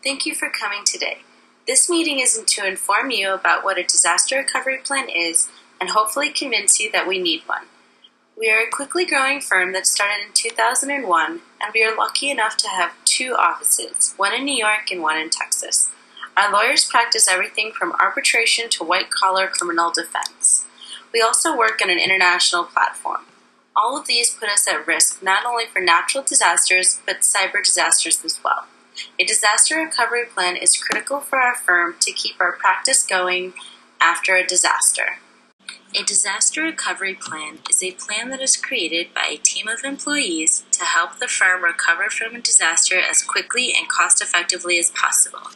Thank you for coming today. This meeting is to inform you about what a disaster recovery plan is and hopefully convince you that we need one. We are a quickly growing firm that started in 2001, and we are lucky enough to have two offices, one in New York and one in Texas. Our lawyers practice everything from arbitration to white-collar criminal defense. We also work on an international platform. All of these put us at risk not only for natural disasters, but cyber disasters as well. A disaster recovery plan is critical for our firm to keep our practice going after a disaster. A disaster recovery plan is a plan that is created by a team of employees to help the firm recover from a disaster as quickly and cost-effectively as possible.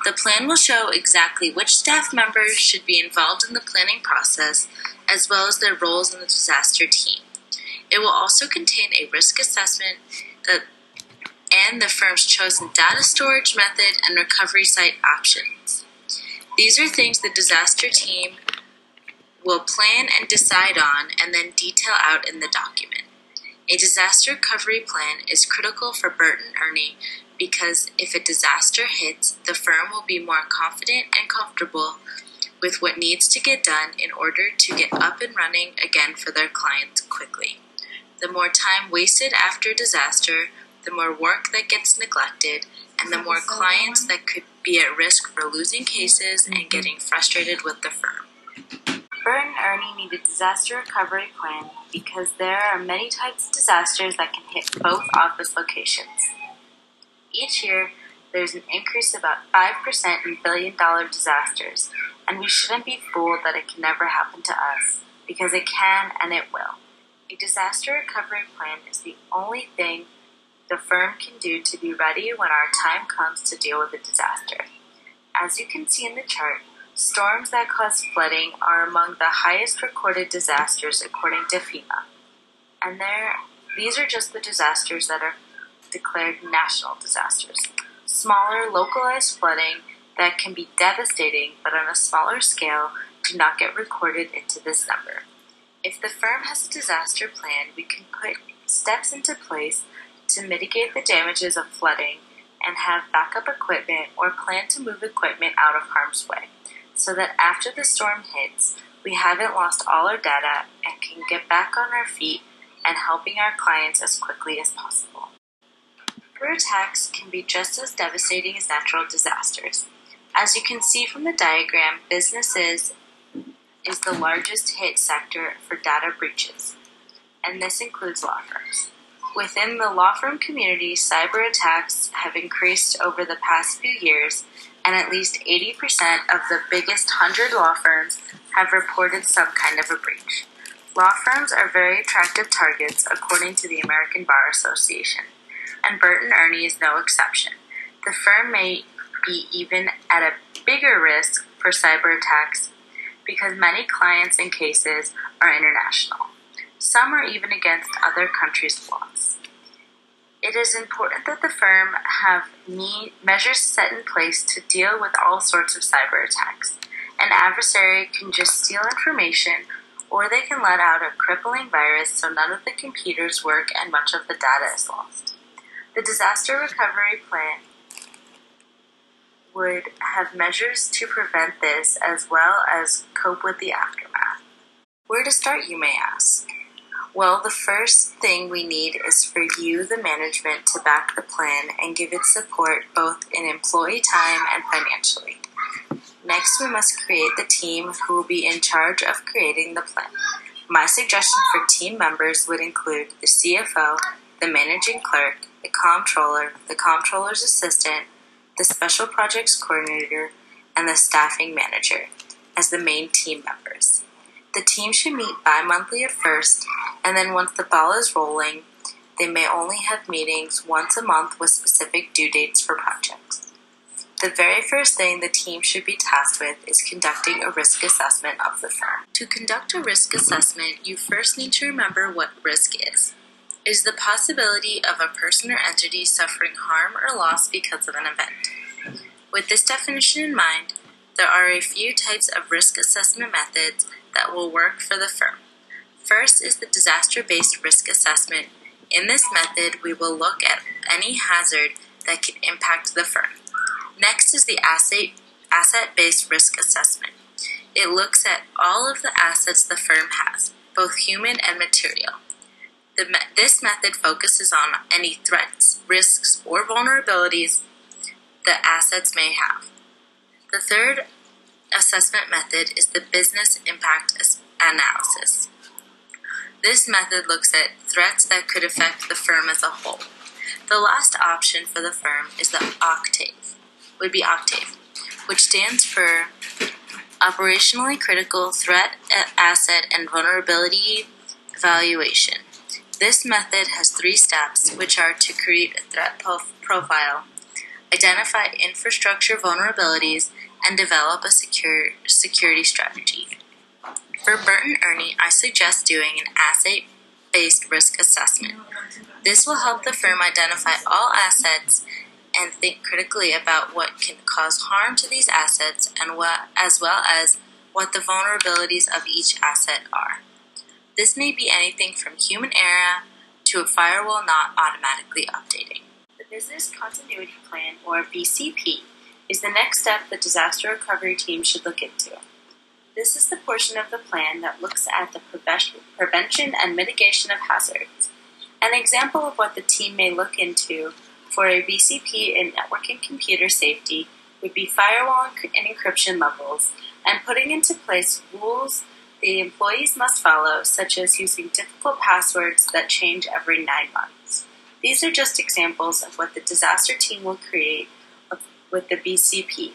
The plan will show exactly which staff members should be involved in the planning process, as well as their roles in the disaster team. It will also contain a risk assessment and the firm's chosen data storage method and recovery site options. These are things the disaster team will plan and decide on and then detail out in the document. A disaster recovery plan is critical for Burton Ernie because if a disaster hits, the firm will be more confident and comfortable with what needs to get done in order to get up and running again for their clients quickly. The more time wasted after a disaster, the more work that gets neglected, and the more clients that could be at risk for losing cases and getting frustrated with the firm. Burton Ernie need a disaster recovery plan because there are many types of disasters that can hit both office locations. Each year, there's an increase of about 5% in billion-dollar disasters, and we shouldn't be fooled that it can never happen to us, because it can and it will. A disaster recovery plan is the only thing the firm can do to be ready when our time comes to deal with a disaster. As you can see in the chart, storms that cause flooding are among the highest recorded disasters according to FEMA. And these are just the disasters that are declared national disasters. Smaller, localized flooding that can be devastating but on a smaller scale do not get recorded into this number. If the firm has a disaster plan, we can put steps into place to mitigate the damages of flooding and have backup equipment or plan to move equipment out of harm's way so that after the storm hits, we haven't lost all our data and can get back on our feet and helping our clients as quickly as possible. Cyber attacks can be just as devastating as natural disasters. As you can see from the diagram, businesses is the largest hit sector for data breaches, and this includes law firms. Within the law firm community, cyber attacks have increased over the past few years, and at least 80% of the biggest 100 law firms have reported some kind of a breach. Law firms are very attractive targets according to the American Bar Association, and Burton Ernie is no exception. The firm may be even at a bigger risk for cyber attacks because many clients and cases are international. Some are even against other countries' laws. It is important that the firm have measures set in place to deal with all sorts of cyber attacks. An adversary can just steal information, or they can let out a crippling virus so none of the computers work and much of the data is lost. The disaster recovery plan would have measures to prevent this as well as cope with the aftermath. Where to start, you may ask? Well, the first thing we need is for you, the management, to back the plan and give it support both in employee time and financially. Next, we must create the team who will be in charge of creating the plan. My suggestion for team members would include the CFO, the managing clerk, the comptroller, the comptroller's assistant, the special projects coordinator, and the staffing manager as the main team members. The team should meet bi-monthly at first, and then once the ball is rolling, they may only have meetings once a month with specific due dates for projects. The very first thing the team should be tasked with is conducting a risk assessment of the firm. To conduct a risk assessment, you first need to remember what risk is. It is the possibility of a person or entity suffering harm or loss because of an event. With this definition in mind, there are a few types of risk assessment methods that will work for the firm. First is the disaster-based risk assessment. In this method, we will look at any hazard that could impact the firm. Next is the asset-based risk assessment. It looks at all of the assets the firm has, both human and material. This method focuses on any threats, risks, or vulnerabilities the assets may have. The third assessment method is the business impact analysis. This method looks at threats that could affect the firm as a whole. The last option for the firm is the OCTAVE, which stands for Operationally Critical Threat, Asset, and Vulnerability Evaluation. This method has 3 steps, which are to create a threat profile, identify infrastructure vulnerabilities, and develop a security strategy. For Burt & Ernie, I suggest doing an asset-based risk assessment. This will help the firm identify all assets and think critically about what can cause harm to these assets as well as what the vulnerabilities of each asset are. This may be anything from human error to a firewall not automatically updating. The Business Continuity Plan, or BCP, is the next step the disaster recovery team should look into. This is the portion of the plan that looks at the prevention and mitigation of hazards. An example of what the team may look into for a BCP in network and computer safety would be firewall and encryption levels and putting into place rules the employees must follow, such as using difficult passwords that change every 9 months. These are just examples of what the disaster team will create with the BCP,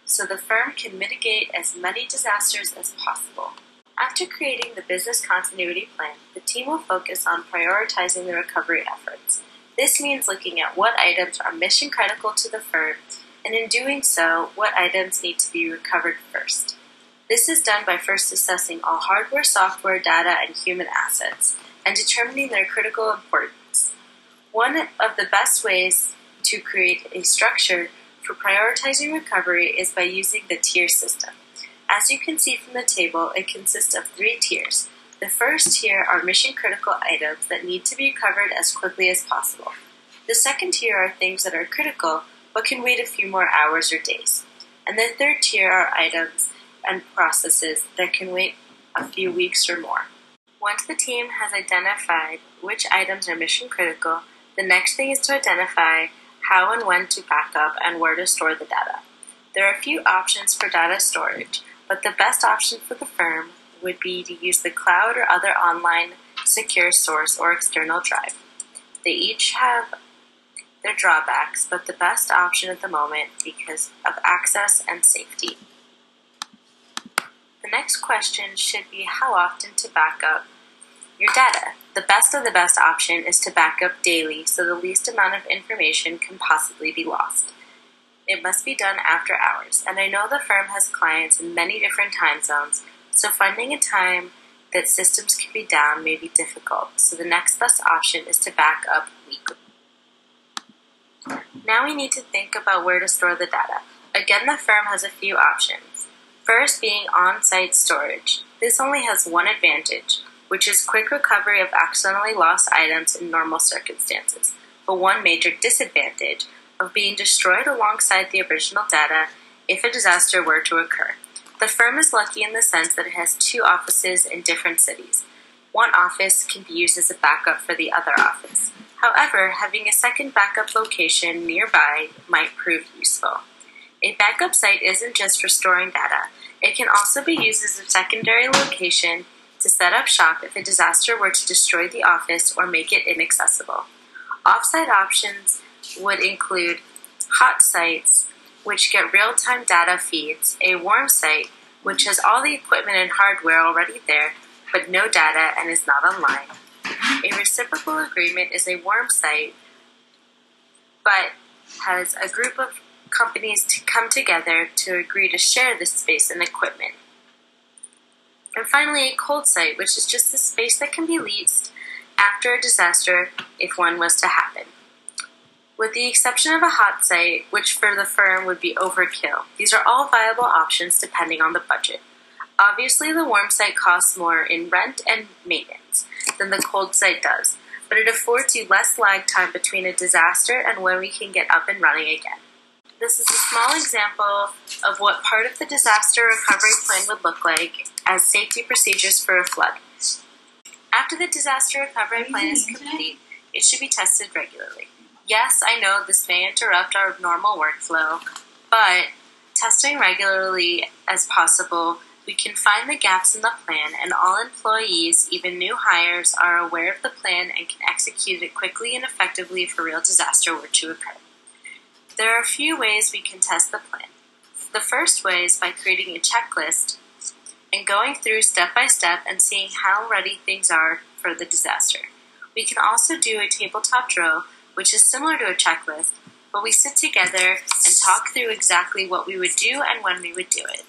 so the firm can mitigate as many disasters as possible. After creating the business continuity plan, the team will focus on prioritizing the recovery efforts. This means looking at what items are mission critical to the firm, and in doing so, what items need to be recovered first. This is done by first assessing all hardware, software, data, and human assets, and determining their critical importance. One of the best ways to create a structure for prioritizing recovery is by using the tier system. As you can see from the table, it consists of 3 tiers. The first tier are mission-critical items that need to be recovered as quickly as possible. The second tier are things that are critical but can wait a few more hours or days. And the third tier are items and processes that can wait a few weeks or more. Once the team has identified which items are mission-critical, the next thing is to identify how and when to back up and where to store the data. There are a few options for data storage, but the best option for the firm would be to use the cloud or other online secure source or external drive. They each have their drawbacks, but the best option at the moment because of access and safety. The next question should be how often to back up your data. The best of the best option is to back up daily so the least amount of information can possibly be lost. It must be done after hours, and I know the firm has clients in many different time zones, so finding a time that systems can be down may be difficult, so the next best option is to back up weekly. Now we need to think about where to store the data. Again, the firm has a few options. First being on-site storage. This only has one advantage, which is quick recovery of accidentally lost items in normal circumstances, but one major disadvantage of being destroyed alongside the original data if a disaster were to occur. The firm is lucky in the sense that it has 2 offices in different cities. One office can be used as a backup for the other office. However, having a second backup location nearby might prove useful. A backup site isn't just for storing data. It can also be used as a secondary location to set up shop if a disaster were to destroy the office or make it inaccessible. Off-site options would include hot sites, which get real-time data feeds, a warm site, which has all the equipment and hardware already there, but no data and is not online. A reciprocal agreement is a warm site, but has a group of companies to come together to agree to share this space and equipment. And finally, a cold site, which is just the space that can be leased after a disaster if one was to happen. With the exception of a hot site, which for the firm would be overkill, these are all viable options depending on the budget. Obviously, the warm site costs more in rent and maintenance than the cold site does, but it affords you less lag time between a disaster and when we can get up and running again. This is a small example of what part of the disaster recovery plan would look like as safety procedures for a flood. After the disaster recovery plan is complete, it should be tested regularly. Yes, I know this may interrupt our normal workflow, but testing regularly as possible, we can find the gaps in the plan, and all employees, even new hires, are aware of the plan and can execute it quickly and effectively if a real disaster were to occur. There are a few ways we can test the plan. The first way is by creating a checklist and going through step by step and seeing how ready things are for the disaster. We can also do a tabletop drill, which is similar to a checklist, but we sit together and talk through exactly what we would do and when we would do it.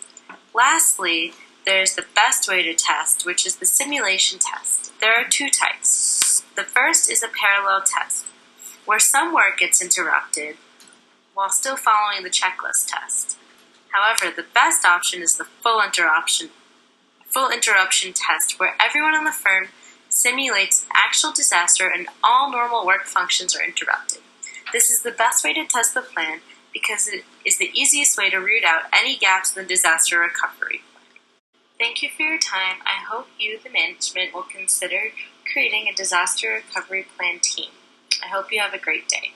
Lastly, there is the best way to test, which is the simulation test. There are two types. The first is a parallel test, where some work gets interrupted while still following the checklist test. However, the best option is the full interruption test, where everyone on the firm simulates an actual disaster and all normal work functions are interrupted. This is the best way to test the plan because it is the easiest way to root out any gaps in the disaster recovery plan. Thank you for your time. I hope you, the management, will consider creating a disaster recovery plan team. I hope you have a great day.